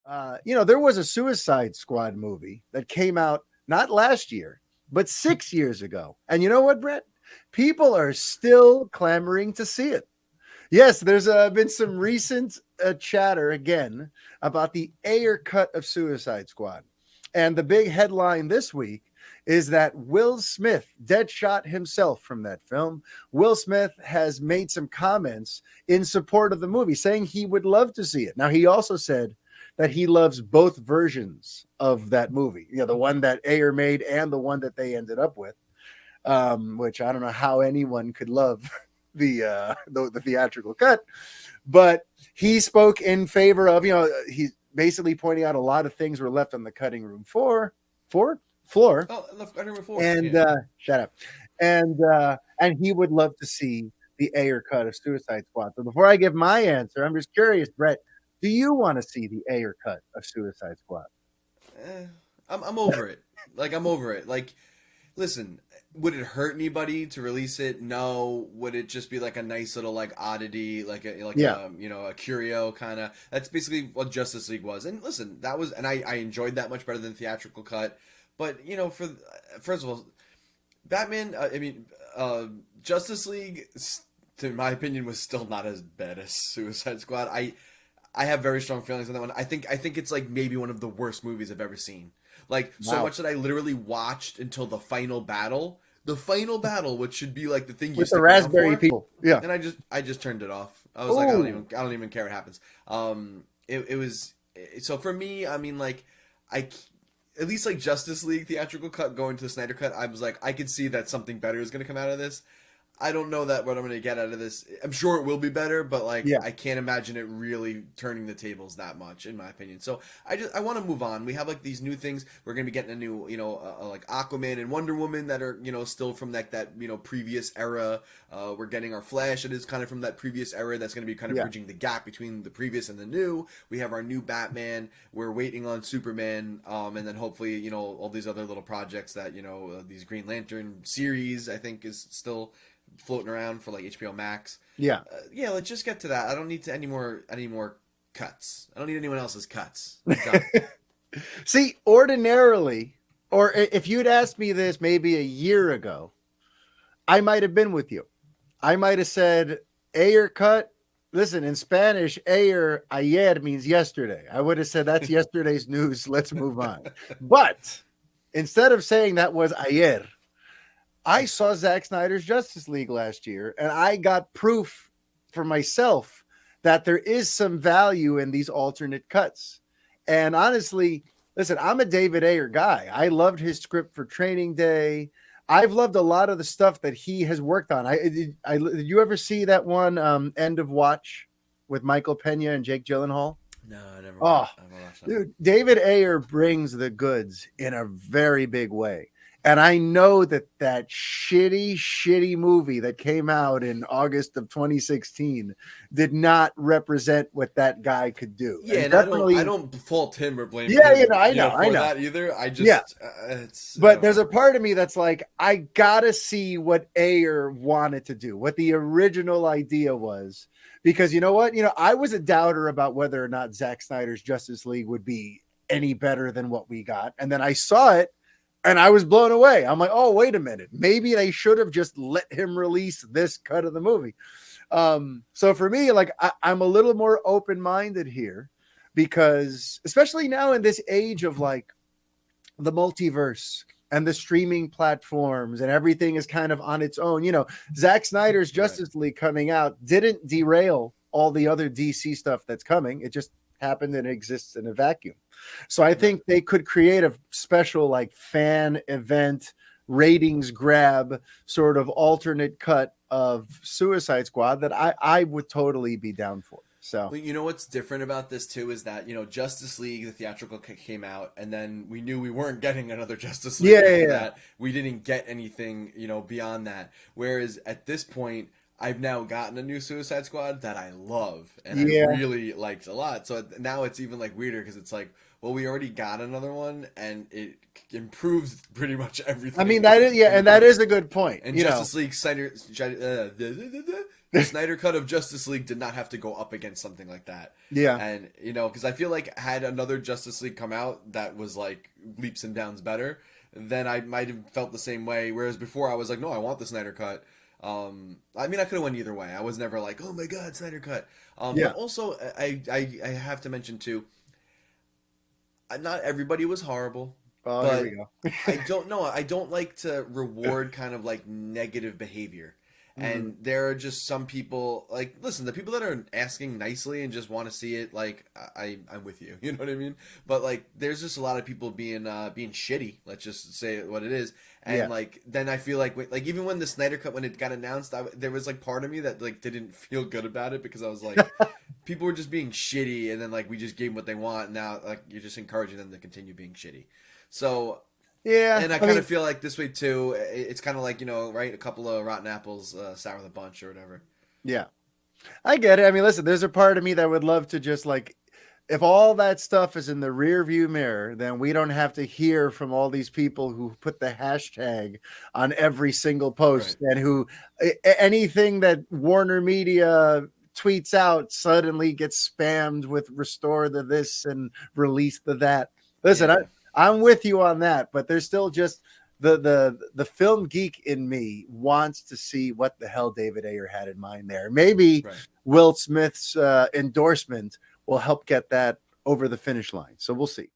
There was a Suicide Squad movie that came out not last year, but 6 years ago. And you know what, Brett? People are still clamoring to see it. Yes, there's been some recent chatter again about the Ayer cut of Suicide Squad. And the big headline this week is that Will Smith, Deadshot himself from that film, Will Smith has made some comments in support of the movie, saying he would love to see it. Now, he also said that he loves both versions of that movie, the one that Ayer made and the one that they ended up with, which I don't know how anyone could love the theatrical cut, but he spoke in favor of, he's basically pointing out a lot of things were left on the cutting room floor. Oh, left cutting room floor. And shut up. And he would love to see the Ayer cut of Suicide Squad. So before I give my answer, I'm just curious, Brett, do you want to see the Ayer cut of Suicide Squad? I'm over it. I'm over it. Listen, would it hurt anybody to release it? No. Would it just be like a nice little oddity, a curio kind of? That's basically what Justice League was. And listen, that was, and I enjoyed that much better than the theatrical cut. But first of all, Batman. Justice League, in my opinion, was still not as bad as Suicide Squad. I have very strong feelings on that one. I think it's maybe one of the worst movies I've ever seen. So much that I literally watched until the final battle. The final battle, which should be the thing you with the raspberry people. Yeah. And I just turned it off. I was I don't even care what happens. It was so for me, at least Justice League theatrical cut going to the Snyder cut, I was I could see that something better is going to come out of this. I don't know what I'm going to get out of this. I'm sure it will be better, but I can't imagine it really turning the tables that much, in my opinion. So I want to move on. We have these new things. We're going to be getting a new, Aquaman and Wonder Woman that are, still from that previous era. We're getting our Flash that is kind of from that previous era. That's going to be kind of bridging the gap between the previous and the new. We have our new Batman. We're waiting on Superman, and then hopefully, all these other little projects that these Green Lantern series I think is still floating around for HBO Max. Yeah. Let's just get to that. I don't need any more cuts. I don't need anyone else's cuts. See, ordinarily, or if you'd asked me this maybe a year ago, I might have been with you. I might have said, Ayer cut. Listen, in Spanish, ayer means yesterday. I would have said that's yesterday's news. Let's move on. But instead of saying that was ayer, I saw Zack Snyder's Justice League last year, and I got proof for myself that there is some value in these alternate cuts. And honestly, listen, I'm a David Ayer guy. I loved his script for Training Day. I've loved a lot of the stuff that he has worked on. Did you ever see that one, End of Watch, with Michael Pena and Jake Gyllenhaal? No, I never. Watched that. Dude, David Ayer brings the goods in a very big way. And I know that shitty movie that came out in August of 2016 did not represent what that guy could do. Yeah, and I don't fault him or blame him. I know that either. I just, but there's a part of me that's I gotta see what Ayer wanted to do, what the original idea was, because you know what, I was a doubter about whether or not Zack Snyder's Justice League would be any better than what we got, and then I saw it. And I was blown away. I'm like, oh, wait a minute. Maybe they should have just let him release this cut of the movie. So for me, I'm a little more open-minded here because especially now in this age of the multiverse and the streaming platforms and everything is kind of on its own. Zack Snyder's Justice League coming out didn't derail all the other DC stuff that's coming. It just happened and exists in a vacuum. So I think they could create a special fan event ratings grab sort of alternate cut of Suicide Squad that I would totally be down for. So what's different about this too is that Justice League the theatrical came out and then we knew we weren't getting another Justice League that. We didn't get anything beyond that, whereas at this point I've now gotten a new Suicide Squad that I love and I really liked a lot. So now it's even weirder because it's well, we already got another one and it improves pretty much everything. I mean, that is, and that is a good point. And Justice League the Snyder Cut of Justice League did not have to go up against something like that. Yeah. And, because I feel like had another Justice League come out that was like leaps and bounds better, then I might have felt the same way. Whereas before I was like, no, I want the Snyder Cut. I mean, I could have went either way. I was never like, oh my God, Snyder Cut. But also, I have to mention too, not everybody was horrible. Oh, but here we go. I don't know. I don't like to reward kind of like negative behavior. And there are just some people like, listen, the people that are asking nicely and just want to see it, like I'm with you. You know what I mean? But like, there's just a lot of people being shitty. Let's just say what it is. And like, then I feel like even when the Snyder Cut, when it got announced, there was like part of me that like didn't feel good about it because I was like, people were just being shitty, and then like we just gave them what they want. And now like you're just encouraging them to continue being shitty. So. Yeah, and I kind of feel like this way too. It's kind of like, right? A couple of rotten apples sour the bunch or whatever. Yeah, I get it. I mean, listen, there's a part of me that would love to just like, if all that stuff is in the rear view mirror, then we don't have to hear from all these people who put the hashtag on every single post and who anything that Warner Media tweets out suddenly gets spammed with restore the this and release the that. Listen, I'm with you on that, but there's still just the film geek in me wants to see what the hell David Ayer had in mind there. Maybe Will Smith's endorsement will help get that over the finish line. So we'll see.